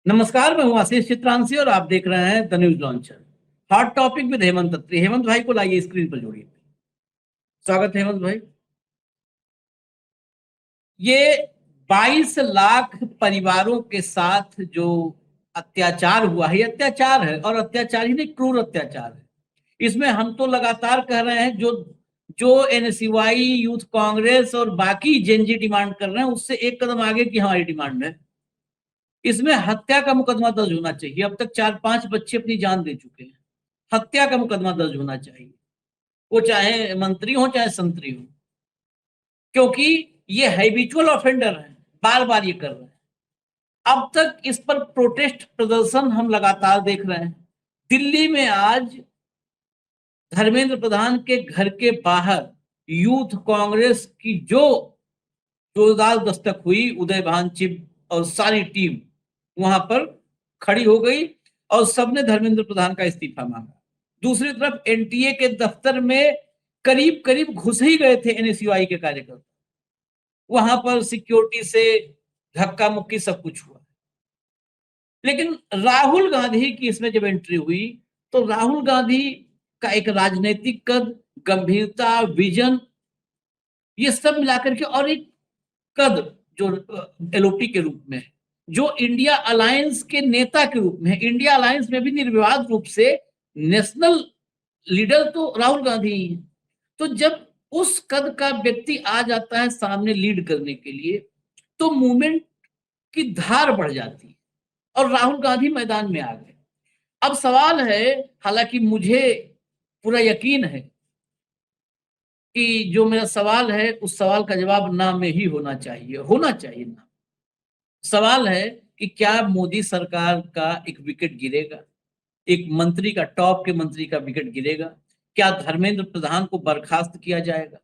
नमस्कार, मैं हूं आशीष चित्रांशी और आप देख रहे हैं the News Launcher. Hot topic with Hemant Atri. Hemant भाई को लाइए स्क्रीन पर जोड़िए। स्वागत है हेमंत भाई। ये 22 लाख परिवारों के साथ जो अत्याचार हुआ है, ये अत्याचार है और अत्याचार ही नहीं, क्रूर अत्याचार है। इसमें हम तो लगातार कह रहे हैं जो जो एनएसयूआई, यूथ कांग्रेस और बाकी जेनजी डिमांड कर रहे हैं, उससे एक कदम आगे की हमारी डिमांड है। इसमें हत्या का मुकदमा दर्ज होना चाहिए। अब तक 4-5 बच्चे अपनी जान दे चुके हैं। हत्या का मुकदमा दर्ज होना चाहिए, वो चाहे मंत्री हो चाहे संतरी हो, क्योंकि ये हैबिचुअल ऑफेंडर है, बार बार ये कर रहे हैं। अब तक इस पर प्रोटेस्ट प्रदर्शन हम लगातार देख रहे हैं। दिल्ली में आज धर्मेंद्र प्रधान के घर के बाहर यूथ कांग्रेस की जो जोरदार दस्तक हुई, उदय भान चिब और सारी टीम वहां पर खड़ी हो गई और सबने धर्मेंद्र प्रधान का इस्तीफा मांगा। दूसरी तरफ एनटीए के दफ्तर में करीब करीब घुस ही गए थे एनएसयूआई के कार्यकर्ता। वहां पर सिक्योरिटी से धक्का मुक्की सब कुछ हुआ। लेकिन राहुल गांधी की इसमें जब एंट्री हुई तो राहुल गांधी का एक राजनीतिक कद, गंभीरता, विजन, ये सब मिलाकर के और एक कद जो एलओपी के रूप में, जो इंडिया अलायंस के नेता के रूप में, इंडिया अलायंस में भी निर्विवाद रूप से नेशनल लीडर तो राहुल गांधी ही है। तो जब उस कद का व्यक्ति आ जाता है सामने लीड करने के लिए, तो मूवमेंट की धार बढ़ जाती है और राहुल गांधी मैदान में आ गए। अब सवाल है, हालांकि मुझे पूरा यकीन है कि जो मेरा सवाल है उस सवाल का जवाब ना में ही होना चाहिए ना। सवाल है कि क्या मोदी सरकार का एक विकेट गिरेगा, एक मंत्री का, टॉप के मंत्री का विकेट गिरेगा? क्या धर्मेंद्र प्रधान को बर्खास्त किया जाएगा?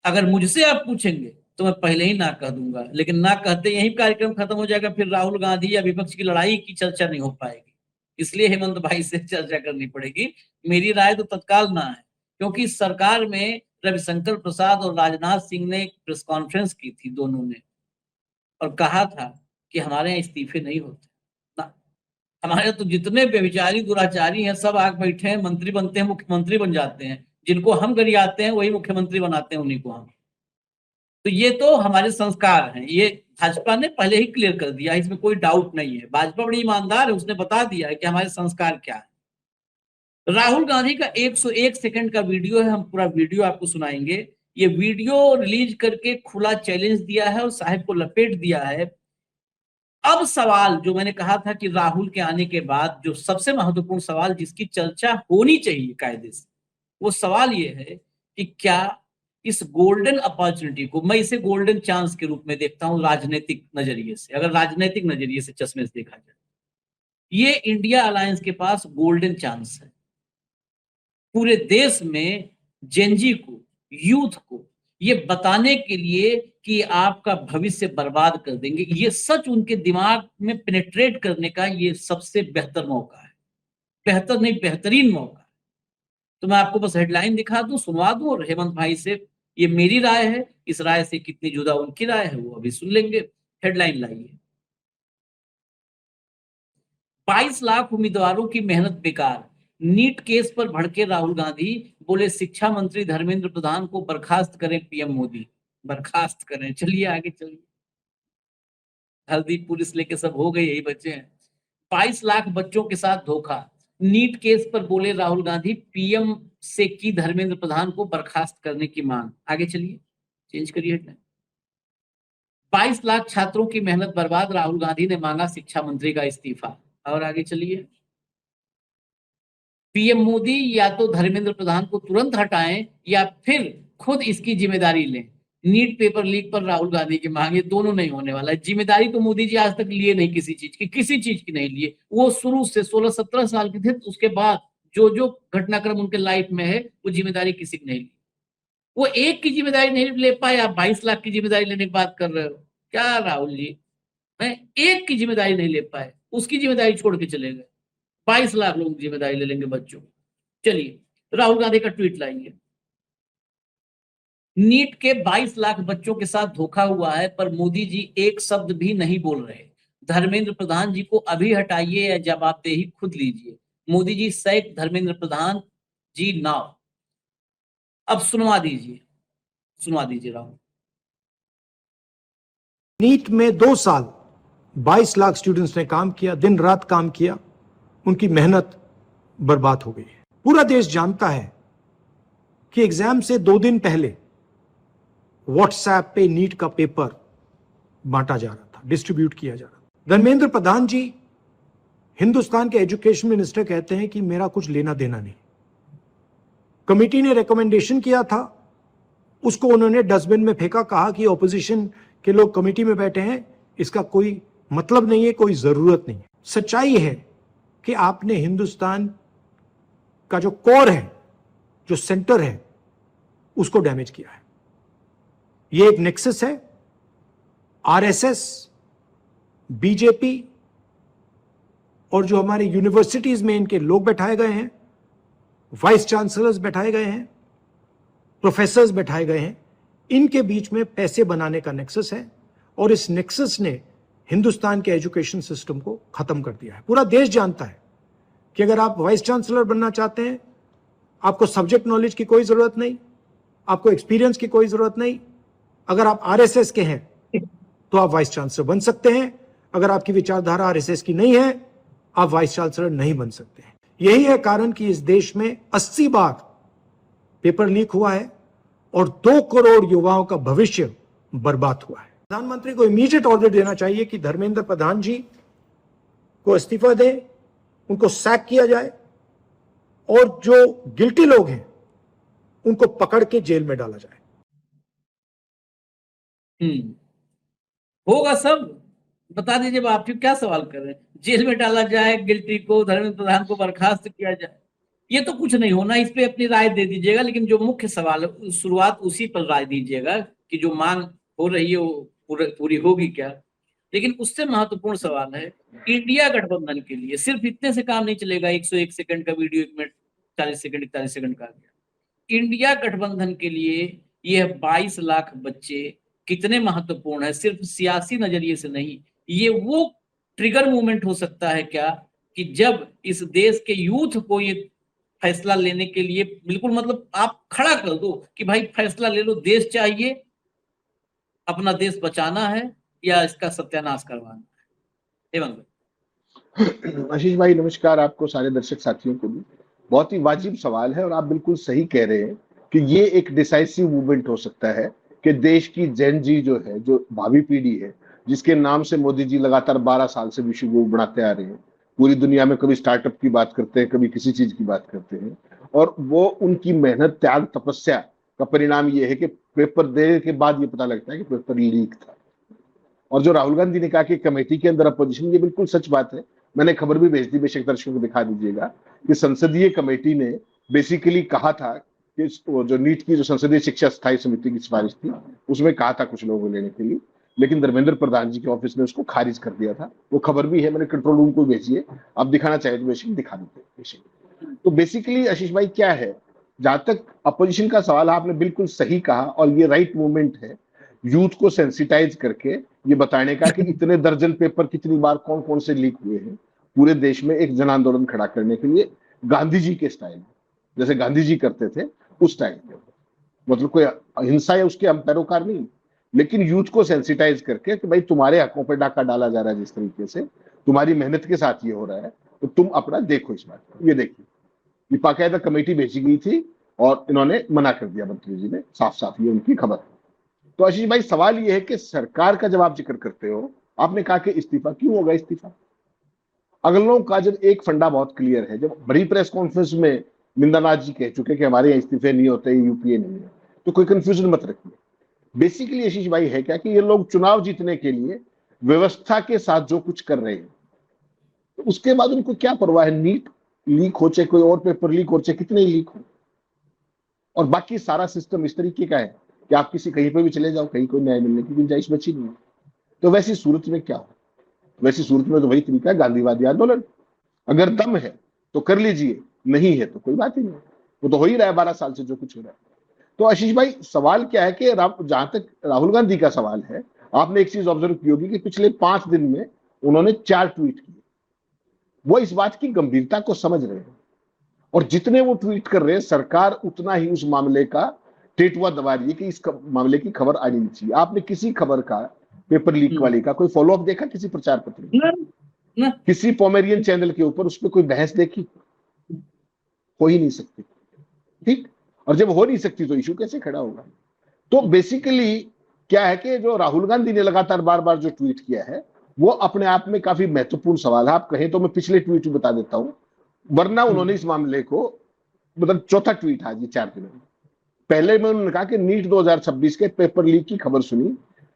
अगर मुझसे आप पूछेंगे तो मैं पहले ही ना कह दूंगा, लेकिन ना कहते यही कार्यक्रम खत्म हो जाएगा, फिर राहुल गांधी या विपक्ष की लड़ाई की चर्चा नहीं हो पाएगी। इसलिए हेमंत भाई से चर्चा करनी पड़ेगी। मेरी राय तो तत्काल ना है, क्योंकि सरकार में रविशंकर प्रसाद और राजनाथ सिंह ने एक प्रेस कॉन्फ्रेंस की थी दोनों ने, और कहा था कि हमारे यहाँ इस्तीफे नहीं होते ना। हमारे यहाँ तो जितने व्यभिचारी दुराचारी हैं सब आग बैठे हैं, मंत्री बनते हैं, मुख्यमंत्री बन जाते हैं। जिनको हम गरियाते हैं वही मुख्यमंत्री बनाते हैं उन्हीं को हम। तो ये तो हमारे संस्कार हैं, ये भाजपा ने पहले ही क्लियर कर दिया, इसमें कोई डाउट नहीं है। भाजपा बड़ी ईमानदार है, उसने बता दिया है कि हमारे संस्कार क्या है। राहुल गांधी का 101 सेकंड का वीडियो है, हम पूरा वीडियो आपको सुनाएंगे। ये वीडियो रिलीज करके खुला चैलेंज दिया है और साहब को लपेट दिया है। अब सवाल जो मैंने कहा था कि राहुल के आने के बाद जो सबसे महत्वपूर्ण सवाल जिसकी चर्चा होनी चाहिए कायदे से, वो सवाल ये है कि क्या इस गोल्डन अपॉर्चुनिटी को, मैं इसे गोल्डन चांस के रूप में देखता हूं राजनीतिक नजरिए से, अगर राजनीतिक नजरिए से चश्मे से देखा जाए, ये इंडिया अलायंस के पास गोल्डन चांस है पूरे देश में जेनजी को, यूथ को ये बताने के लिए कि आपका भविष्य बर्बाद कर देंगे। ये सच उनके दिमाग में पेनिट्रेट करने का ये सबसे बेहतर मौका है। बेहतर नहीं, बेहतरीन मौका है। तो मैं आपको बस हेडलाइन दिखा दूं, सुनवा दूं, और हेमंत भाई से ये मेरी राय है, इस राय से कितनी जुदा उनकी राय है वो अभी सुन लेंगे। हेडलाइन लाइए। 22 लाख उम्मीदवारों की मेहनत बेकार, नीट केस पर भड़के राहुल गांधी, बोले शिक्षा मंत्री धर्मेंद्र प्रधान को बर्खास्त करें पीएम मोदी। बर्खास्त करें, चलिए आगे चलिए। हल्दी पुलिस लेके सब हो गए, यही बच्चे हैं। 22 लाख बच्चों के साथ धोखा, नीट केस पर बोले राहुल गांधी, पीएम से की धर्मेंद्र प्रधान को बर्खास्त करने की मांग। आगे चलिए, चेंज करिए हेडलाइन। 22 लाख छात्रों की मेहनत बर्बाद, राहुल गांधी ने मांगा शिक्षा मंत्री का इस्तीफा। और आगे चलिए। पीएम मोदी या तो धर्मेंद्र प्रधान को तुरंत हटाएं या फिर खुद इसकी जिम्मेदारी लें। नीट पेपर लीक पर राहुल गांधी की मांग, ये दोनों नहीं होने वाला है। जिम्मेदारी तो मोदी जी आज तक लिए नहीं, किसी चीज की नहीं लिए। वो शुरू से 16-17 साल के थे, उसके बाद जो जो घटनाक्रम उनके लाइफ में है वो जिम्मेदारी किसी की नहीं ली। वो एक की जिम्मेदारी नहीं ले पाए, आप 22 लाख की जिम्मेदारी लेने की बात कर रहे हो क्या राहुल जी? मैं एक की जिम्मेदारी नहीं ले पाए, उसकी जिम्मेदारी छोड़ के चले गए। 22 लाख लोग जिम्मेदारी ले लेंगे बच्चों। चलिए राहुल गांधी का ट्वीट लाएंगे। नीट के 22 लाख बच्चों के साथ धोखा हुआ है पर मोदी जी एक शब्द भी नहीं बोल रहे। धर्मेंद्र प्रधान जी को अभी हटाइए या जवाबदेही खुद लीजिए। मोदी जी सैक धर्मेंद्र प्रधान जी नाउ। अब सुनवा दीजिए राहुल। नीट में 2 साल 22 लाख स्टूडेंट्स ने काम किया, दिन रात काम किया, उनकी मेहनत बर्बाद हो गई है। पूरा देश जानता है कि एग्जाम से 2 दिन पहले व्हाट्सएप पे नीट का पेपर बांटा जा रहा था, डिस्ट्रीब्यूट किया जा रहा था। धर्मेंद्र प्रधान जी हिंदुस्तान के एजुकेशन मिनिस्टर कहते हैं कि मेरा कुछ लेना देना नहीं। कमेटी ने रिकमेंडेशन किया था, उसको उन्होंने डस्टबिन में फेंका, कहा कि ऑपोजिशन के लोग कमेटी में बैठे हैं, इसका कोई मतलब नहीं है, कोई जरूरत नहीं है। सच्चाई है कि आपने हिंदुस्तान का जो कोर है, जो सेंटर है, उसको डैमेज किया है। ये एक नेक्सस है, आरएसएस, बीजेपी और जो हमारे यूनिवर्सिटीज में इनके लोग बैठाए गए हैं, वाइस चांसलर्स बैठाए गए हैं, प्रोफेसर्स बैठाए गए हैं, इनके बीच में पैसे बनाने का नेक्सस है। और इस नेक्सस ने हिंदुस्तान के एजुकेशन सिस्टम को खत्म कर दिया है। पूरा देश जानता है कि अगर आप वाइस चांसलर बनना चाहते हैं, आपको सब्जेक्ट नॉलेज की कोई जरूरत नहीं, आपको एक्सपीरियंस की कोई जरूरत नहीं। अगर आप आरएसएस के हैं तो आप वाइस चांसलर बन सकते हैं। अगर आपकी विचारधारा आरएसएस की नहीं है, आप वाइस चांसलर नहीं बन सकते हैं। यही है कारण कि इस देश में 80 बार पेपर लीक हुआ है और 2 करोड़ युवाओं का भविष्य बर्बाद हुआ है। प्रधानमंत्री को इमीडिएट ऑर्डर देना चाहिए कि धर्मेंद्र प्रधान जी को इस्तीफा दें, उनको सैक किया जाए और जो गिल्टी लोग हैं उनको पकड़ के जेल में डाला जाए। होगा सब। बता दीजिए, आप क्या सवाल कर रहे हैं? जेल में डाला जाए गिल्टी को, धर्मेंद्र प्रधान को बर्खास्त किया जाए, ये तो कुछ नहीं होना। इस पे अपनी राय दे दीजिएगा, लेकिन जो मुख्य सवाल है शुरुआत उसी पर राय दीजिएगा कि जो मांग हो रही है वो पूरी होगी क्या। लेकिन उससे महत्वपूर्ण सवाल है इंडिया गठबंधन के लिए सिर्फ इतने से काम नहीं चलेगा। 101 सेकंड का वीडियो 1 मिनट 40 सेकंड 41 सेकंड का गया। इंडिया गठबंधन के लिए यह 22 लाख बच्चे कितने महत्वपूर्ण है, सिर्फ सियासी नजरिए से नहीं। ये वो ट्रिगर मूवमेंट हो सकता है क्या कि जब इस देश के यूथ को ये फैसला लेने के लिए बिल्कुल मतलब आप खड़ा कर दो कि भाई फैसला ले लो, देश चाहिए, अपना देश बचाना है या इसका सत्यानाश करवाना है। एवं आशीष भाई नमस्कार, आपको सारे दर्शक साथियों को भी। बहुत ही वाजिब सवाल है और आप बिल्कुल सही कह रहे हैं कि ये एक डिसाइसिव मूवमेंट हो सकता है कि देश की जेन जी जो है, जो भावी पीढ़ी है, जिसके नाम से मोदी जी लगातार 12 साल से विश्व गुरु बनाते आ रहे हैं। पूरी दुनिया में कभी स्टार्टअप की बात करते हैं, कभी किसी चीज की बात करते हैं, और वो उनकी मेहनत, त्याग, तपस्या का परिणाम ये है कि पेपर देने के बाद ये पता लगता है कि पेपर लीक था। और जो राहुल गांधी ने कहा कि कमेटी के अंदर अपोजिशन, ये बिल्कुल सच बात है। मैंने खबर भी भेज दी, बेशक दर्शकों को दिखा दीजिएगा कि संसदीय कमेटी ने बेसिकली कहा था कि जो नीट की जो संसदीय शिक्षा स्थायी समिति की सिफारिश थी, उसमें कहा था कुछ लोगों को लेने के लिए, लेकिन धर्मेंद्र प्रधान जी के ऑफिस ने उसको खारिज कर दिया था। वो खबर भी है, मैंने कंट्रोल रूम को भेजी है, आप दिखाना चाहे तो बेसिक दिखा देते। तो बेसिकली आशीष भाई क्या है, जहां तक अपोजिशन का सवाल, आपने बिल्कुल सही कहा और ये राइट मूवमेंट है यूथ को सेंसिटाइज करके ये बताने का कि इतने दर्जन पेपर कितनी बार कौन कौन से लीक हुए हैं, पूरे देश में एक जन आंदोलन खड़ा करने के लिए गांधी जी के स्टाइल में, जैसे गांधी जी करते थे उस स्टाइल में। मतलब कोई हिंसा या उसके हम पैरोकार नहीं, लेकिन यूथ को सेंसिटाइज करके कि भाई तुम्हारे हकों पर डाका डाला जा रहा है, जिस तरीके से तुम्हारी मेहनत के साथ ये हो रहा है, तो तुम अपना देखो इस बात को। ये देखिए, ये बाकायदा कमेटी भेजी गई थी और इन्होंने मना कर दिया, मंत्री जी ने साफ साफ, ये उनकी खबर। तो आशीष भाई सवाल ये है कि सरकार का जब आप जिक्र करते हो, आपने कहा कि इस्तीफा क्यों होगा। इस्तीफा अगलों का जब एक फंडा बहुत क्लियर है, जब बड़ी प्रेस कॉन्फ्रेंस में निंदानाथ जी कह चुके कि हमारे यहाँ इस्तीफे नहीं होते, यूपीए नहीं है, तो कोई कंफ्यूजन मत रखिए। बेसिकली आशीष भाई है क्या कि ये लोग चुनाव जीतने के लिए व्यवस्था के साथ जो कुछ कर रहे हैं, तो उसके बाद उनको क्या परवाह है, नीट लीक हो चाहे कोई और पेपर लीक हो चाहे कितने लीक हो, और बाकी सारा सिस्टम इस तरीके का है कि आप किसी कहीं पे भी चले जाओ, कहीं कोई न्याय मिलने की गुंजाइश बची नहीं है। तो वैसी सूरत में क्या हो, वैसी सूरत में तो वही तरीका है, गांधीवादी आंदोलन। अगर दम है तो कर लीजिए, नहीं है तो कोई बात ही नहीं, वो तो हो ही रहा है 12 साल से जो कुछ हो रहा है। तो आशीष भाई सवाल क्या है कि जहां तक राहुल गांधी का सवाल है, आपने एक चीज ऑब्जर्व की होगी कि पिछले 5 दिन में उन्होंने 4 ट्वीट किए। वो इस बात की गंभीरता को समझ रहे हैं और जितने वो ट्वीट कर रहे हैं सरकार उतना ही उस मामले का टेटुआ दबा रही है कि इस मामले की खबर आनी नहीं चाहिए। आपने किसी खबर का, पेपर लीक वाली का कोई फॉलोअप देखा किसी प्रचार पत्र में? ना। किसी पोमेरियन चैनल के ऊपर उस पर कोई बहस देखी? हो ही नहीं सकती। ठीक, और जब हो नहीं सकती तो इशू कैसे खड़ा होगा? तो बेसिकली क्या है कि जो राहुल गांधी ने लगातार बार बार जो ट्वीट किया है वो अपने आप में काफी महत्वपूर्ण सवाल है। आप कहें तो मैं पिछले ट्वीट बता देता हूं, वरना उन्होंने इस मामले को, मतलब चौथा ट्वीट आज ये 4 दिनों में। पहले में उन्होंने कहा कि नीट 2026 के पेपर लीक की खबर सुनी,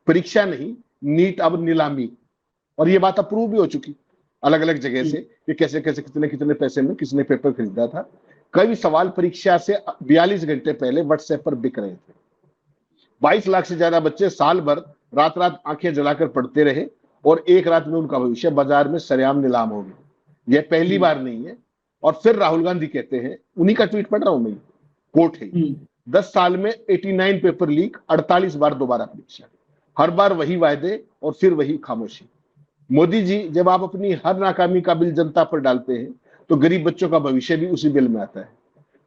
परीक्षा नहीं नीट अब नीलामी, और ये बात अप्रूव भी हो चुकी अलग अलग जगह से कि कैसे कैसे कितने कितने पैसे में किसने पेपर खरीदा था। कई सवाल परीक्षा से 42 घंटे पहले व्हाट्सएप पर बिक रहे थे। 22 लाख से ज्यादा बच्चे साल भर रात रात आंखें जलाकर पढ़ते रहे और एक रात में उनका भविष्य बाजार में सरेआम नीलाम हो गया। यह पहली बार नहीं है। और फिर राहुल गांधी कहते हैं, उन्हीं का ट्वीट पढ़ रहा हूं मैं, कोट है, 10 साल में 89 पेपर लीक, 48 बार दोबारा परीक्षा, हर बार वही वायदे और फिर वही खामोशी। मोदी जी, जब आप अपनी हर नाकामी का बिल जनता पर डालते हैं तो गरीब बच्चों का भविष्य भी उसी बिल में आता है।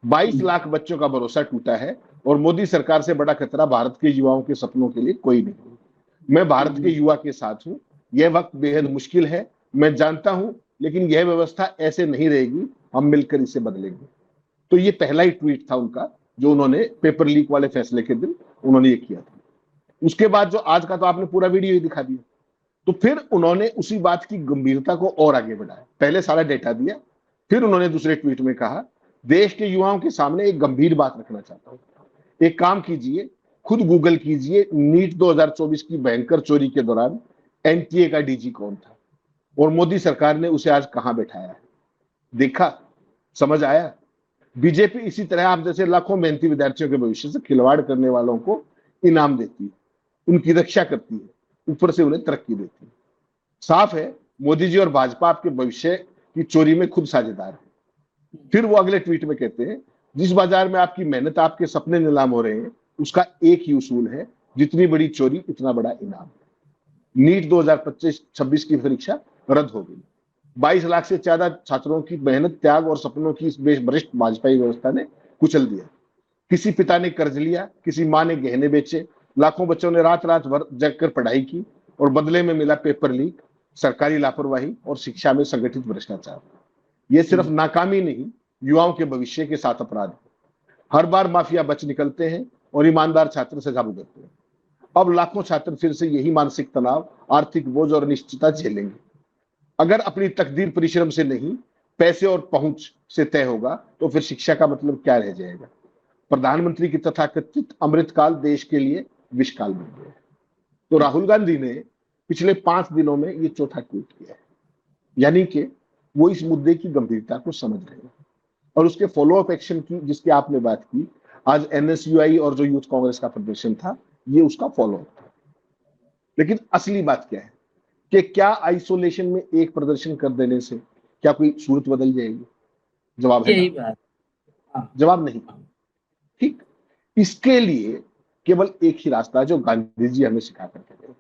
22 लाख बच्चों का भरोसा टूटा है और मोदी सरकार से बड़ा खतरा भारत के युवाओं के सपनों के लिए कोई नहीं। मैं भारत के युवा के साथ हूं। यह वक्त बेहद मुश्किल है, मैं जानता हूं, लेकिन यह व्यवस्था ऐसे नहीं रहेगी, हम मिलकर इसे बदलेंगे। तो ये पहला ही ट्वीट था उनका जो उन्होंने पेपर लीक वाले फैसले के दिन उन्होंने ये किया था। उसके बाद जो आज का तो आपने पूरा वीडियो ही दिखा दिया। तो फिर उन्होंने उसी बात की गंभीरता को और आगे बढ़ाया। पहले सारा डेटा दिया, फिर उन्होंने दूसरे ट्वीट में कहा, देश के युवाओं के सामने एक गंभीर बात रखना चाहता हूं। एक काम कीजिए, खुद गूगल कीजिए, नीट 2024 की भयंकर चोरी के दौरान एनटीए का डीजी कौन था और मोदी सरकार ने उसे आज कहां बैठाया है। देखा, समझ आया? बीजेपी इसी तरह आप जैसे लाखों मेहनती विद्यार्थियों के भविष्य से खिलवाड़ करने वालों को इनाम देती है, उनकी रक्षा करती है, ऊपर से उन्हें तरक्की देती है। साफ है, मोदी जी और भाजपा आपके भविष्य की चोरी में खुद साझेदार है। फिर वो अगले ट्वीट में कहते हैं, जिस बाजार में आपकी मेहनत, आपके सपने नीलाम हो रहे हैं, उसका एक ही उसूल है, जितनी बड़ी चोरी उतना बड़ा इनाम। नीट 2025-26 की परीक्षा रद्द हो गई। 22 लाख से ज्यादा छात्रों की मेहनत, त्याग और सपनों की इस वरिष्ठ भाजपाई व्यवस्था ने कुचल दिया। किसी पिता ने कर्ज लिया, किसी मां ने गहने बेचे, लाखों बच्चों ने रात रात भर जगकर पढ़ाई की और बदले में मिला पेपर लीक, सरकारी लापरवाही और शिक्षा में संगठित भ्रष्टाचार। ये सिर्फ नाकामी नहीं, युवाओं के भविष्य के साथ अपराध है। हर बार माफिया बच निकलते हैं और ईमानदार छात्र सजा भुगतते हैं। अब लाखों छात्र फिर से यही मानसिक तनाव, आर्थिक बोझ और अनिश्चितता झेलेंगे। अगर अपनी तकदीर परिश्रम से नहीं, पैसे और पहुंच से तय होगा तो फिर शिक्षा का मतलब क्या रह जाएगा? प्रधानमंत्री की तथाकथित अमृतकाल देश के लिए विषकाल बन गया है। तो राहुल गांधी ने पिछले 5 दिनों में ये चौथा ट्वीट किया है, यानी कि वो इस मुद्दे की गंभीरता को समझ रहे हैं और उसके फॉलोअप एक्शन की, जिसकी आपने बात की, आज एनएसयूआई और जो यूथ कांग्रेस का प्रदर्शन था, ये उसका फॉलोअप था। लेकिन असली बात क्या है कि क्या आइसोलेशन में एक प्रदर्शन कर देने से क्या कोई सूरत बदल जाएगी? जवाब है यही ना। बात। जवाब नहीं। ठीक, इसके लिए केवल एक ही रास्ता है जो गांधी जी हमें सिखा करके गए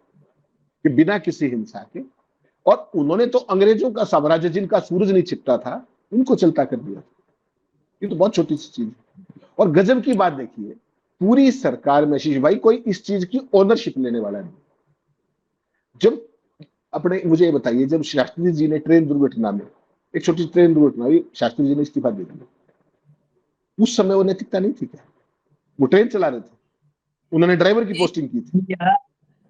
कि बिना किसी हिंसा के, और उन्होंने तो अंग्रेजों का साम्राज्य जिनका सूरज नहीं छिपता था उनको चलता कर दिया। ये तो बहुत छोटी सी चीज है। और गजब की बात देखिए, पूरी सरकार में आशीष भाई कोई इस चीज की ओनरशिप लेने वाला नहीं। जब अपने, मुझे ये बताइए, जब शास्त्री जी ने ट्रेन दुर्घटना में, एक छोटी ट्रेन दुर्घटना हुई, शास्त्री जी ने इस्तीफा दे दिया, उस समय वो नैतिकता नहीं थी क्या? वो ट्रेन चला रहे थे, उन्होंने ड्राइवर की पोस्टिंग की थी।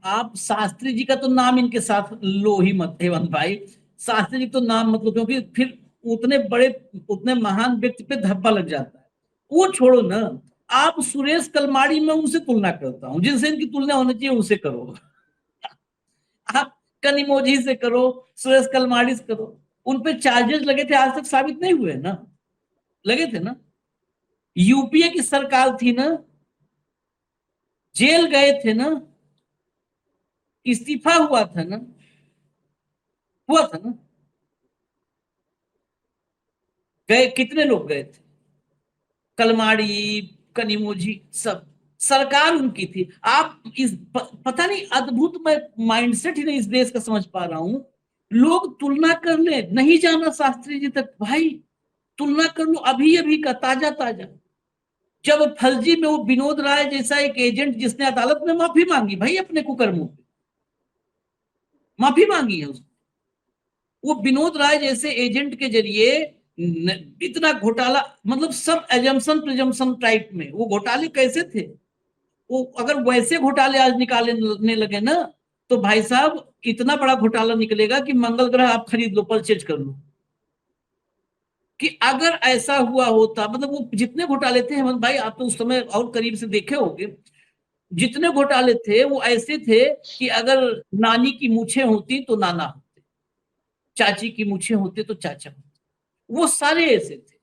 आप शास्त्री जी का तो नाम इनके साथ लो ही मत हेमंत भाई, शास्त्री जी तो नाम मत लो, क्योंकि फिर उतने बड़े, उतने महान व्यक्ति पे धब्बा लग जाता है। वो छोड़ो ना, आप सुरेश कलमाड़ी में उनसे तुलना करता हूं, जिनसे इनकी तुलना होनी चाहिए उनसे करो। आप कनिमोझी से करो, सुरेश कलमाड़ी से करो, उनपे चार्जेस लगे थे, आज तक साबित नहीं हुए ना, लगे थे ना। यूपीए की सरकार थी ना, जेल गए थे ना, इस्तीफा हुआ था ना, हुआ था ना, गए, कितने लोग गए थे, कलमाड़ी, कनिमोझी, सब सरकार उनकी थी। आप इस पता नहीं, अद्भुत, मैं माइंडसेट ही नहीं इस देश का समझ पा रहा हूं लोग तुलना कर ले, नहीं जाना शास्त्री जी तक, भाई तुलना कर लो अभी अभी का ताजा ताजा। जब फर्जी में वो विनोद राय जैसा एक एजेंट जिसने अदालत में माफी मांगी भाई अपने कुकर्मों पे, माफी मांगी है उसने, वो विनोद राय जैसे एजेंट के जरिए इतना घोटाला, मतलब सब एजम्पशन प्रिजम्पशन टाइप में वो घोटाले कैसे थे, वो अगर वैसे घोटाले आज निकालने लगे ना तो भाई साहब इतना बड़ा घोटाला निकलेगा कि मंगल ग्रह आप खरीद लो, परचेज कर लो। कि अगर ऐसा हुआ होता, मतलब वो जितने घोटाले थे हेमंत भाई, आप तो उस समय और करीब से देखे होंगे, जितने घोटाले थे वो ऐसे थे कि अगर नानी की मूछें होती तो नाना होते, चाची की मूछें होते तो चाचा होते, वो सारे ऐसे थे।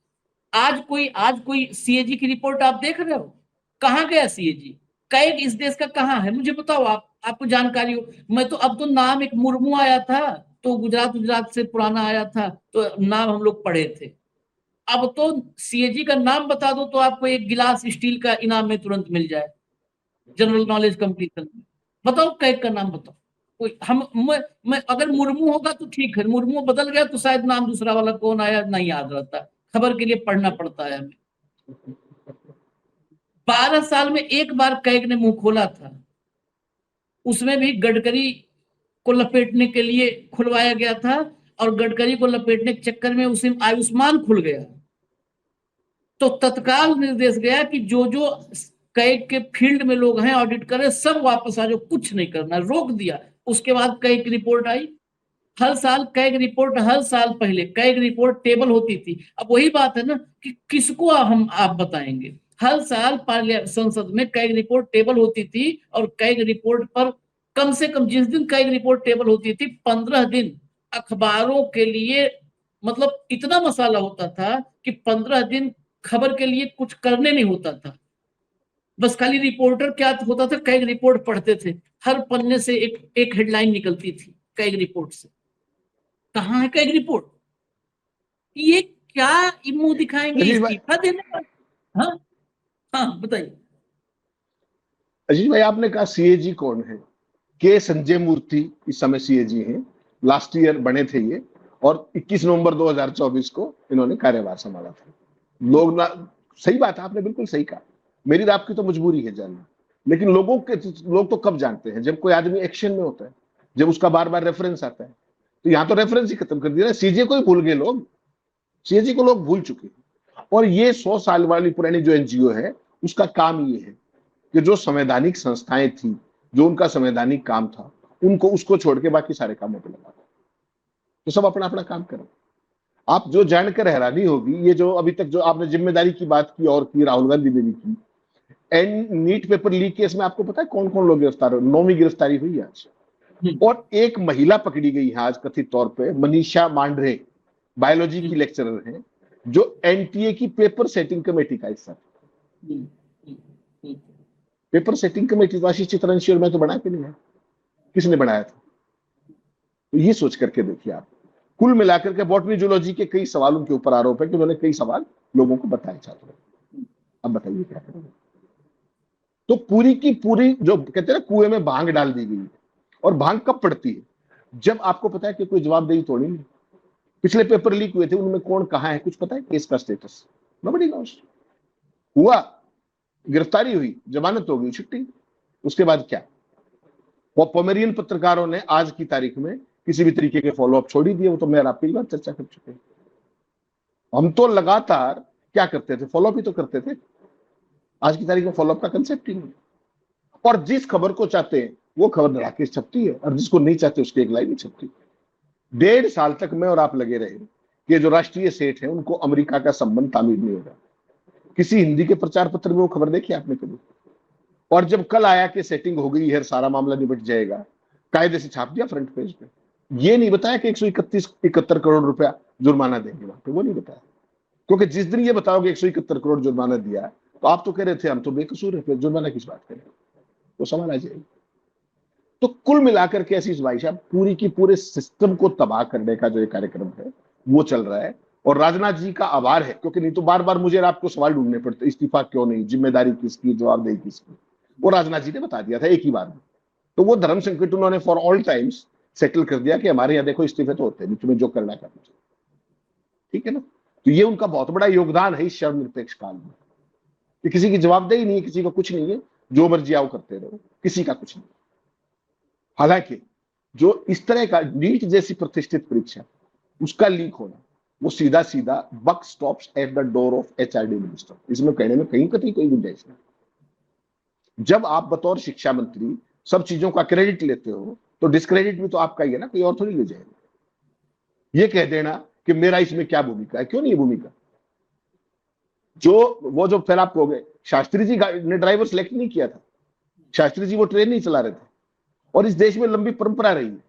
आज कोई सीएजी की रिपोर्ट आप देख रहे हो, कहाँ गया सीएजी, कैग इस देश का कहाँ है, मुझे बताओ, आपको जानकारी हो। मैं तो अब तो नाम एक मुर्मू आया था, तो गुजरात से पुराना आया था, तो नाम हम लोग पढ़े थे। अब तो सीएजी का नाम बता दो तो आपको एक गिलास स्टील का इनाम में तुरंत मिल जाए, जनरल नॉलेज कंपटीशन में। बताओ कैग का नाम बताओ कोई, मैं अगर मुर्मू होगा तो ठीक है, मुर्मू बदल गया तो शायद नाम दूसरा वाला कौन आया नहीं याद रहता, खबर के लिए पढ़ना पड़ता है हमें। 12 साल में एक बार कैग ने मुंह खोला था, उसमें भी गडकरी को लपेटने के लिए खुलवाया गया था, और गडकरी को लपेटने के चक्कर में उसे आयुष्मान खुल गया, तो तत्काल निर्देश गया कि जो जो कैग के फील्ड में लोग हैं ऑडिट करें, सब वापस आ जाओ, कुछ नहीं करना, रोक दिया। उसके बाद कैग की रिपोर्ट आई, हर साल कैग रिपोर्ट, हर साल पहले कैग रिपोर्ट टेबल होती थी। अब वही बात है ना कि किसको हम आप बताएंगे, हर साल संसद में कैग रिपोर्ट टेबल होती थी, और कैग रिपोर्ट पर कम से कम, जिस दिन कैग रिपोर्ट टेबल होती थी 15 दिन अखबारों के लिए, मतलब इतना मसाला होता था कि 15 दिन खबर के लिए कुछ करने नहीं होता था, बस खाली रिपोर्टर क्या होता था, कैग रिपोर्ट पढ़ते थे, हर पन्ने से एक हेडलाइन निकलती थी कैग रिपोर्ट से। कहाँ है कैग रिपोर्ट, ये क्या मुंह दिखाएंगे अजीत भाई, इस्तीफा देने का। हाँ हाँ बताइए। अजीत भाई आपने कहा सीएजी कौन है? के संजय मूर्ति इस समय सीएजी हैं, लास्ट ईयर बने थे ये, और 21 नवंबर 2024 को इन्होंने कार्यभार संभाला था। लोग ना, सही बात है, आपने बिल्कुल सही कहा, मेरी और आपकी तो मजबूरी है जानना, लेकिन लोग तो कब जानते हैं, जब कोई आदमी एक्शन में होता है, जब उसका बार बार रेफरेंस आता है। तो यहां तो रेफरेंस ही खत्म कर दिया, सीजे को ही भूल गए लोग, सीएजी को लोग भूल चुके हैं। और ये 100 साल वाली पुरानी जो एनजीओ है, उसका काम ये है कि जो संवैधानिक संस्थाएं थी, जो उनका संवैधानिक काम था, उनको उसको छोड़ के बाकी सारे कामों पर लगा, तो सब अपना अपना काम करें। आप जो जानकर हैरानी होगी, ये जो अभी तक जो आपने जिम्मेदारी की बात की और की, राहुल गांधी ने भी की, and NEET paper leak case में आपको पता है कौन कौन लोग गिरफ्तार हुए? 9वीं गिरफ्तारी हुई है आज, और एक महिला पकड़ी गई है आज कथित तौर पे, मनीषा मांडरे, बायोलॉजी की लेक्चरर है, जो एनटीए की पेपर सेटिंग कमेटी का हिस्सा था। पेपर सेटिंग कमेटी तो आशीष चितरंशी और मैं तो बना के नहीं है, किसने बनाया था? तो ये सोच करके देखिए आप, कुल मिलाकर के बॉटनी जूलॉजी के कई सवालों के ऊपर आरोप है कि उन्होंने कई सवाल लोगों को बताए छात्रों। अब बताइए क्या करेंगे? तो पूरी की पूरी जो कहते हैं ना, कुएं में भांग डाल दी गई, और भांग कब पड़ती है? जब आपको पता है कि कोई जवाबदेही तोड़ी नहीं। पिछले पेपर लीक हुए थे, उनमें कौन कहां है कुछ पता है? केस का स्टेटस नोबडी नोस। हुआ, गिरफ्तारी हुई, जमानत हो गई, छुट्टी, उसके बाद क्या? वो पोमेरियन पत्रकारों ने आज की तारीख में किसी भी तरीके के फॉलोअप छोड़ ही दिए, वो तो मैं आपकी बात चर्चा कर चुके हैं। हम तो लगातार क्या करते थे? फॉलोअप ही तो करते थे। आज की तारीख में फॉलोअप का कंसेप्ट ही नहीं, और जिस खबर को चाहते हैं वो खबर धड़ाके छपती है, और जिसको नहीं चाहते उसकी एक लाइन नहीं छपती। 1.5 साल तक मैं और आप लगे रहे कि जो राष्ट्रीय सेठ है उनको अमेरिका का संबंध तामीर नहीं होगा। किसी हिंदी के प्रचार पत्र में वो खबर देखी आपने कभी? और जब कल आया कि सेटिंग हो गई है, सारा मामला निपट जाएगा, कायदे से छाप दिया फ्रंट पेज पे। ये नहीं बताया कि 171 करोड़ रुपया जुर्माना देंगे वहां पे, वो नहीं बताया। क्योंकि जिस दिन ये बताओगे 171 करोड़ जुर्माना दिया, तो आप तो कह रहे थे हम तो बेकसूर है, फिर जुर्माना किस बात करें? वो सवाल आ जाएगी। तो कुल मिलाकर के ऐसी भाई साहब, पूरी की पूरे सिस्टम को तबाह करने का जो ये कार्यक्रम है वो चल रहा है। और राजनाथ जी का आभार है, क्योंकि नहीं तो बार बार मुझे आपको सवाल ढूंढने पड़ते, इस्तीफा क्यों नहीं, जिम्मेदारी किसकी, जवाबदेही किसकी? वो राजनाथ जी ने बता दिया था एक ही बार में। तो वो धर्म संकट उन्होंने फॉर ऑल टाइम्स सेटल कर दिया कि हमारे यहाँ देखो इस्तीफे तो होते हैं, तुम्हें जो करना है करना चाहिए, ठीक है ना। तो ये उनका बहुत बड़ा योगदान है इस सर्वनिरपेक्ष काल में, कि किसी की जवाबदेही नहीं है, किसी का कुछ नहीं है, जो मर्जी आओ करते रहो, किसी का कुछ नहीं। हालांकि जो इस तरह का नीट जैसी प्रतिष्ठित परीक्षा उसका लीक होना, वो सीधा सीधा buck stops at the door of HRD minister, इसमें कहने में कहीं कहीं कोई गुंजाइश नहीं। जब आप बतौर शिक्षा मंत्री सब चीजों का क्रेडिट लेते हो तो डिस्क्रेडिट भी तो आपका ही है ना, कोई और थोड़ी ले जाएगा। ये कह देना कि मेरा इसमें क्या भूमिका है, क्यों नहीं है भूमिका। जो फिर आप कहोगे शास्त्री जी ने ड्राइवर सेलेक्ट नहीं किया था, शास्त्री जी वो ट्रेन नहीं चला रहे थे, और इस देश में लंबी परंपरा रही है।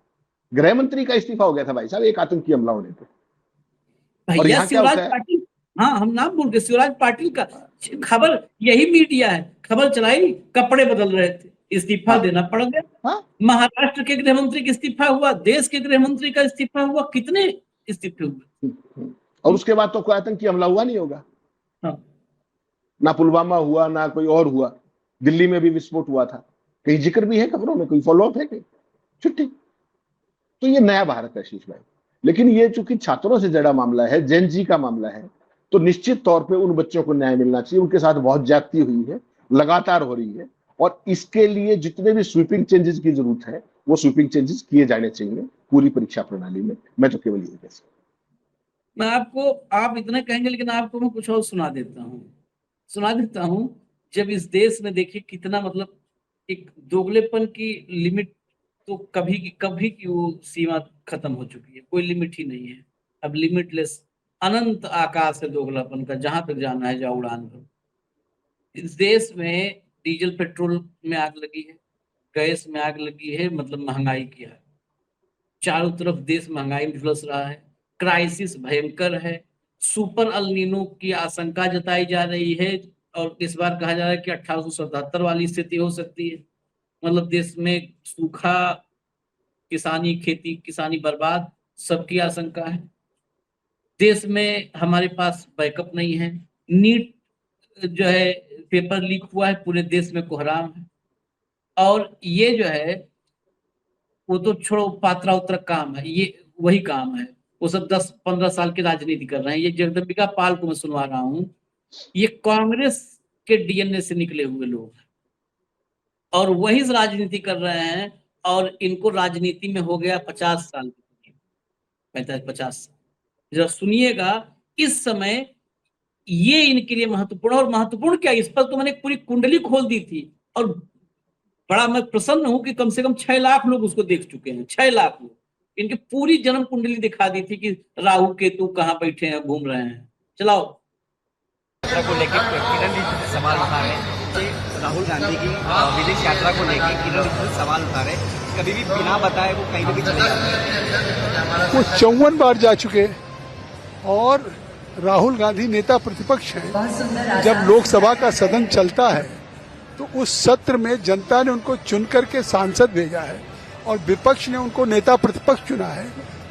गृह मंत्री का इस्तीफा हो गया था भाई साहब एक आतंकी हमला होने पे। और भैया यहाँ क्या शिवराज होता है, पाटिल, हाँ हम नाम बोल गए, शिवराज पाटिल का खबर, यही मीडिया है, खबर चलाई कपड़े बदल रहे थे, इस्तीफा हाँ, देना पड़ गया। हाँ, महाराष्ट्र के गृह मंत्री का इस्तीफा हुआ, देश के गृह मंत्री का इस्तीफा हुआ, कितने इस्तीफे हुए। और उसके बाद तो कोई आतंकी हमला हुआ नहीं होगा। हाँ। ना पुलवामा हुआ, ना कोई और हुआ, दिल्ली में भी विस्फोट हुआ था, कहीं जिक्र भी है खबरों में, कोई फॉलोअप है कहीं, छुट्टी। तो ये नया भारत है शीश भाई। लेकिन ये चूंकि छात्रों से जड़ा मामला है, जेन जी का मामला है, तो निश्चित तौर पे उन बच्चों को न्याय मिलना चाहिए। उनके साथ बहुत ज्यादती हुई है, लगातार हो रही है, और इसके लिए जितने भी स्वीपिंग चेंजेस की जरूरत है वो स्वीपिंग चेंजेस किए जाने चाहिए पूरी परीक्षा प्रणाली में। मैं तो केवल यही कह सकता हूं। मैं आपको, आप इतना कहेंगे लेकिन आपको मैं कुछ और सुना देता हूं। जब इस देश में देखिए कितना मतलब एक दोगलेपन की लिमिट तो कभी की वो सीमा खत्म हो चुकी है, कोई लिमिट ही नहीं है अब, लिमिटलेस अनंत आकाश है दोगलापन का, जहां तक जाना है जाओ उड़ान भरो। इस देश में डीजल पेट्रोल में आग लगी है, गैस में आग लगी है, मतलब महंगाई किया है, चारों तरफ देश महंगाई में झुलस रहा है, क्राइसिस भयंकर है, सुपर अल्नीनो की आशंका जताई जा रही है, और इस बार कहा जा रहा है कि 1877 वाली स्थिति हो सकती है। मतलब देश में सूखा, किसानी, खेती किसानी बर्बाद, सबकी आशंका है। देश में हमारे पास बैकअप नहीं है, नीट जो है पेपर लीक हुआ है, पूरे देश में कोहराम है। और ये जो है वो तो छोड़ो, पात्रा उतरा काम है, ये वही काम है, वो सब 10-15 साल की राजनीति कर रहे हैं। ये जगदम्बिका पाल को मैं सुनवा रहा हूं, ये कांग्रेस के डीएनए से निकले हुए लोग हैं और वही राजनीति कर रहे हैं, और इनको राजनीति में हो गया 50 साल, 45-50 साल। जरा सुनिएगा, इस समय ये इनके लिए महत्वपूर्ण, और महत्वपूर्ण क्या, इस पर तो मैंने एक पूरी कुंडली खोल दी थी, और बड़ा मैं प्रसन्न हूं कि कम से कम 6 लाख लोग उसको देख चुके हैं। 6 लाख लोग, इनकी पूरी जन्म कुंडली दिखा दी थी कि राहु केतु कहाँ बैठे हैं, घूम रहे हैं। चलाओ। यात्रा को लेकर किरण रिजिजू सवाल उठा रहे हैं कि राहुल गांधी की विदेश यात्रा को लेकर किरण रिजिजू सवाल उठा रहे हैं, कभी भी बिना बताए वो कहीं भी चले जाते हैं। वो 54 बार जा चुके और राहुल गांधी नेता प्रतिपक्ष हैं। जब लोकसभा का सदन चलता है तो उस सत्र में जनता ने उनको चुन करके सांसद भेजा है और विपक्ष ने उनको नेता प्रतिपक्ष चुना है।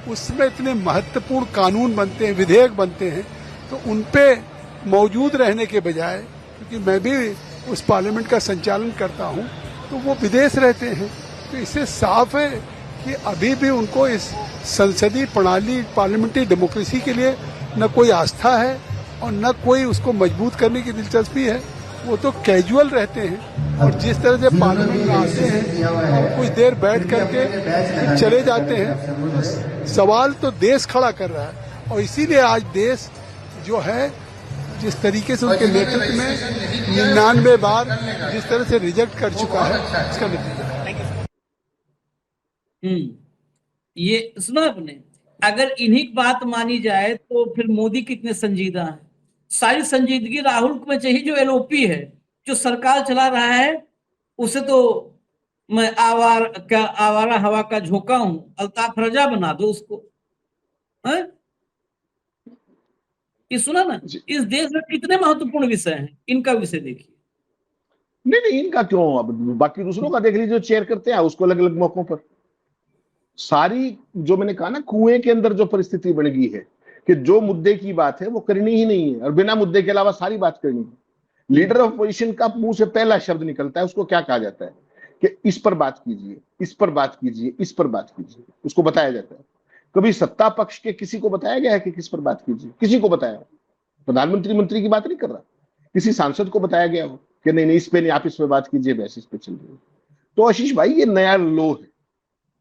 उसमें इतने महत्वपूर्ण कानून बनते हैं, विधेयक बनते हैं, तो उनपे मौजूद रहने के बजाय, क्योंकि मैं भी उस पार्लियामेंट का संचालन करता हूं, तो वो विदेश रहते हैं। तो इससे साफ है कि अभी भी उनको इस संसदीय प्रणाली, पार्लियामेंट्री डेमोक्रेसी के लिए न कोई आस्था है और न कोई उसको मजबूत करने की दिलचस्पी है। वो तो कैजुअल रहते हैं और जिस तरह से पार्लियामेंट में आते हैं और कुछ देर बैठ करके फिर चले जाते हैं। सवाल तो देश खड़ा कर रहा है, और इसीलिए आज देश जो है जिस तरीके से उनके नेतृत्व में 99 बार जिस तरह से रिजेक्ट कर चुका है, इसका नतीजा है। ये सुना आपने, अगर इन्हीं की बात मानी जाए तो फिर मोदी कितने संजीदा हैं। सारी संजीदगी राहुल को में चाहिए, जो एलओपी है, जो सरकार चला रहा है, उसे तो मैं आवारा हवा का झोंका हूं, अल्ताफ रजा बना दो उसको। है? ये सुना ना, इस देश में कितने महत्वपूर्ण विषय हैं, इनका विषय देखिए। नहीं, इनका क्यों, अब बाकी दूसरों का देख लीजिए जो चेयर करते हैं उसको अलग अलग मौकों पर। सारी जो मैंने कहा ना, कुएं के अंदर जो परिस्थिति बन गई है कि जो मुद्दे की बात है वो करनी ही नहीं है, और बिना मुद्दे के अलावा सारी बात करनी है। लीडर ऑफ अपोजिशन का मुंह से पहला शब्द निकलता है, उसको क्या कहा जाता है कि इस पर बात कीजिए, इस पर बात कीजिए, इस पर बात कीजिए, उसको बताया जाता है। कभी सत्ता पक्ष के किसी को बताया गया है कि किस पर बात कीजिए? किसी को बताया? प्रधानमंत्री मंत्री की बात नहीं कर रहा, किसी सांसद को बताया गया हो कि नहीं नहीं इस पे नहीं, आप इस पे बात कीजिए, बहस इस पे चल रही है? तो आशीष भाई ये नया लो है,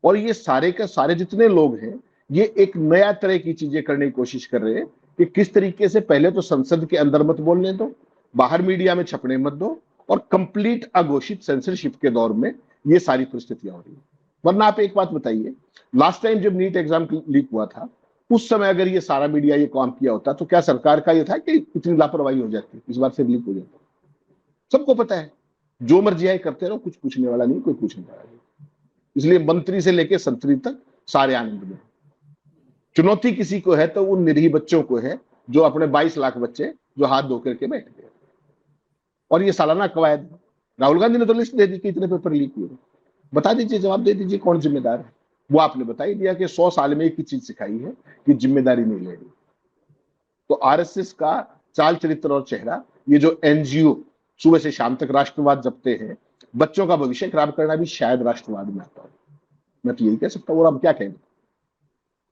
और ये सारे के सारे जितने लोग हैं ये एक नया तरह की चीजें करने की कोशिश कर रहे हैं कि किस तरीके से पहले तो संसद के अंदर मत बोलने दो, बाहर मीडिया में छपने मत दो, और कंप्लीट अघोषित सेंसरशिप के दौर में ये सारी परिस्थितियां हो रही है। वरना आप एक बात बताइए, लास्ट टाइम जब नीट एग्जाम लीक हुआ था उस समय अगर ये सारा मीडिया ये काम किया होता तो क्या सरकार का ये था कि इतनी लापरवाही हो जाती, इस बार फिर लीक हो जाता? सबको पता है, जो मर्जी आए करते रहो, कुछ पूछने वाला नहीं, कोई पूछने वाला नहीं। इसलिए मंत्री से लेकर संतरी तक सारे आनंद में। चुनौती किसी को है तो उन निरीह बच्चों को है जो अपने 22 लाख बच्चे जो हाथ धो करके बैठ गए। और ये सालाना कवायद, राहुल गांधी ने तो लिस्ट दे दी कि इतने पेपर लीक हुए, बता दीजिए, जवाब दे दीजिए कौन जिम्मेदार है। वो आपने बता ही दिया कि 100 साल में एक ही चीज सिखाई है कि जिम्मेदारी नहीं लेनी। तो आरएसएस का चाल चरित्र और चेहरा, ये जो एनजीओ सुबह से शाम तक राष्ट्रवाद जपते हैं, बच्चों का भविष्य खराब करना भी शायद राष्ट्रवाद में आता है। मैं तो यही कह सकता हूँ, और अब क्या कहें,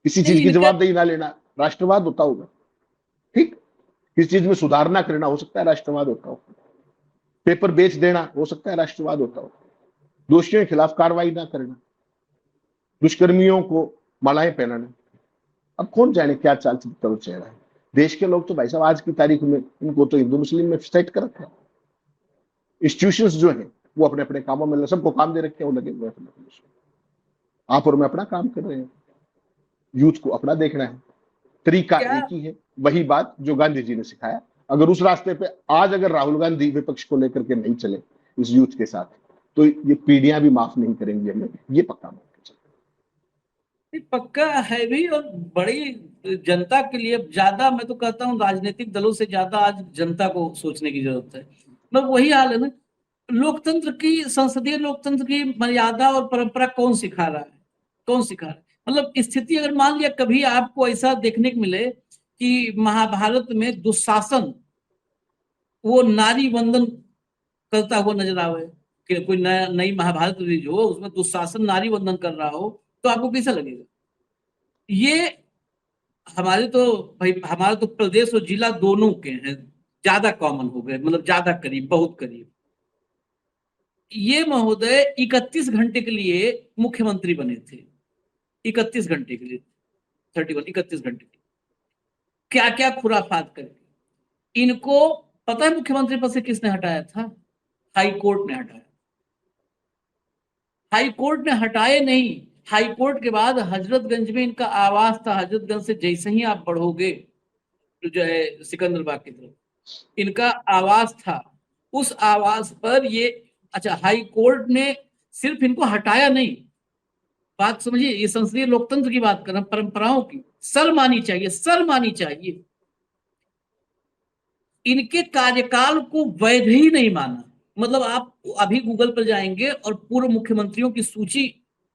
किसी चीज की जवाबदेही ना लेना राष्ट्रवाद होता होगा, ठीक? किसी चीज में सुधार ना करना हो सकता है राष्ट्रवाद होता हो, पेपर बेच देना हो सकता है राष्ट्रवाद होता हो, दोषियों के खिलाफ कार्रवाई ना करना, दुष्कर्मियों को मालाएं पहनाना, अब कौन जाने क्या चाल चरित्र और चेहरा है। देश के लोग तो भाई साहब आज की तारीख में इनको तो हिंदू मुस्लिम में सेट कर रखा है। इंस्टीट्यूशंस जो है वो अपने अपने कामों में, सबको काम दे रखे हैं, वो लगे हुए अपने अपने। आप और मैं अपना काम कर रहे हैं, यूथ को अपना देखना है, तरीका एक ही है, वही बात जो गांधी जी ने सिखाया। अगर उस रास्ते पे आज अगर राहुल गांधी विपक्ष को लेकर के नहीं चले इस यूथ के साथ, तो ये पीढ़ियां भी माफ नहीं करेंगी हमें, ये पक्का मान के चलते। पक्का है भी, और बड़ी जनता के लिए ज्यादा, मैं तो कहता हूँ राजनीतिक दलों से ज्यादा आज जनता को सोचने की जरूरत है। मतलब वही हाल है ना, लोकतंत्र की, संसदीय लोकतंत्र की मर्यादा और परंपरा कौन सिखा रहा है? कौन सिखा रहा है? मतलब स्थिति अगर मान लिया कभी आपको ऐसा देखने को मिले कि महाभारत में दुशासन वो नारी वंदन करता हुआ नजर आवे, कि कोई नई महाभारत रिलीज हो उसमें दुशासन नारी वंदन कर रहा हो, तो आपको कैसा लगेगा? ये हमारे तो भाई, हमारा तो प्रदेश और जिला दोनों के हैं, ज्यादा कॉमन हो गए, मतलब ज्यादा करीब, बहुत करीब। ये महोदय 31 घंटे के लिए मुख्यमंत्री बने थे, 31 घंटे के लिए, 31 घंटे के लिए क्या क्या खुराफात करके। इनको पता है मुख्यमंत्री पद से किसने हटाया था? हाई कोर्ट ने हटाया। हाई कोर्ट ने हटाए नहीं, हाई कोर्ट के बाद हजरतगंज में इनका आवास था। हजरतगंज से जैसे ही आप बढ़ोगे जो है सिकंदराबाद की तरफ, इनका आवास था। उस आवास पर ये, अच्छा, हाई कोर्ट ने सिर्फ इनको हटाया नहीं, बात समझिए, ये संसदीय लोकतंत्र की बात कर रहे हैं, परंपराओं की सर मानी चाहिए, सर मानी चाहिए। इनके कार्यकाल को वैध ही नहीं माना। मतलब आप अभी गूगल पर जाएंगे और पूर्व मुख्यमंत्रियों की सूची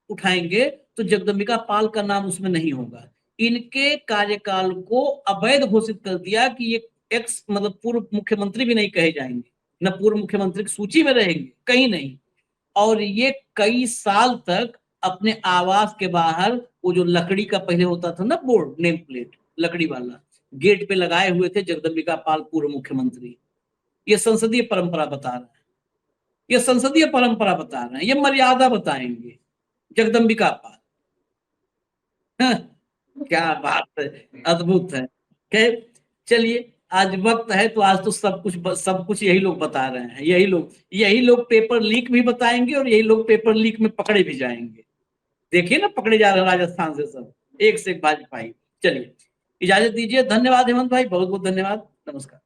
उठाएंगे तो जगदम्बिका पाल का नाम उसमें नहीं होगा। इनके कार्यकाल को अवैध घोषित कर दिया कि ये एक्स, मतलब पूर्व मुख्यमंत्री भी नहीं कहे जाएंगे, न पूर्व मुख्यमंत्री की सूची में रहेंगे, कहीं नहीं। और ये कई साल तक अपने आवास के बाहर वो जो लकड़ी का पहले होता था ना बोर्ड, नेम प्लेट लकड़ी वाला, गेट पे लगाए हुए थे जगदम्बिका पाल पूर्व मुख्यमंत्री। ये संसदीय परंपरा बता रहे हैं, ये संसदीय परंपरा बता रहे हैं, ये मर्यादा बताएंगे जगदम्बिका पाल। क्या बात है, अद्भुत है। चलिए, आज वक्त है तो आज तो सब कुछ यही लोग बता रहे हैं। यही लोग पेपर लीक भी बताएंगे और यही लोग पेपर लीक में पकड़े भी जाएंगे। देखिए ना, पकड़े जा रहे हैं राजस्थान से सब, एक से एक भाजपाई। चलिए इजाजत दीजिए, धन्यवाद हेमंत भाई, बहुत बहुत धन्यवाद, नमस्कार।